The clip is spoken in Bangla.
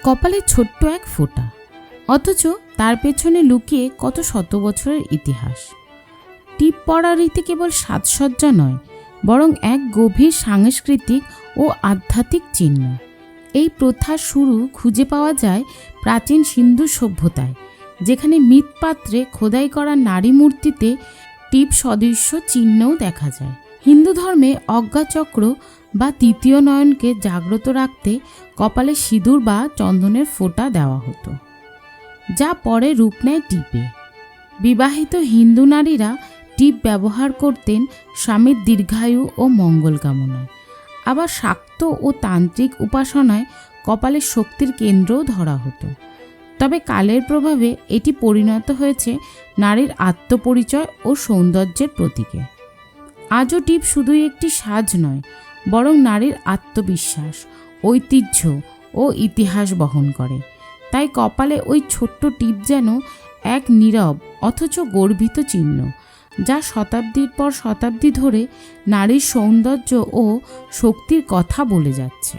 কপালে ছোট্ট এক ফোঁটা, অথচ তার পেছনে লুকিয়ে কত শত বছরের ইতিহাস। টিপ পরা রীতি কেবল সাজসজ্জা নয়, বরং এক গভীর সাংস্কৃতিক ও আধ্যাত্মিক চিহ্ন। এই প্রথার শুরু খুঁজে পাওয়া যায় প্রাচীন সিন্ধু সভ্যতায়, যেখানে মৃৎপাত্রে খোদাই করা নারী মূর্তিতে টিপ সদৃশ্য চিহ্নও দেখা যায়। হিন্দু ধর্মে অজ্ঞাচক্র বা তৃতীয় নয়নকে জাগ্রত রাখতে কপালে সিঁদুর বা চন্দনের ফোঁটা দেওয়া হতো, যা পরে রূপ নেয় টিপে। বিবাহিত হিন্দু নারীরা টিপ ব্যবহার করতেন স্বামীর দীর্ঘায়ু ও মঙ্গল কামনায়। আবার শাক্ত ও তান্ত্রিক উপাসনায় কপালের শক্তির কেন্দ্রও ধরা হতো। তবে কালের প্রভাবে এটি পরিণত হয়েছে নারীর আত্মপরিচয় ও সৌন্দর্যের প্রতীকে। আজও টিপ শুধুই একটি সাজ নয়, বরং নারীর আত্মবিশ্বাস, ঐতিহ্য ও ইতিহাস বহন করে। তাই কপালে ওই ছোট্ট টিপ যেন এক নীরব অথচ গর্বিত চিহ্ন, যা শতাব্দীর পর শতাব্দী ধরে নারীর সৌন্দর্য ও শক্তির কথা বলে যাচ্ছে।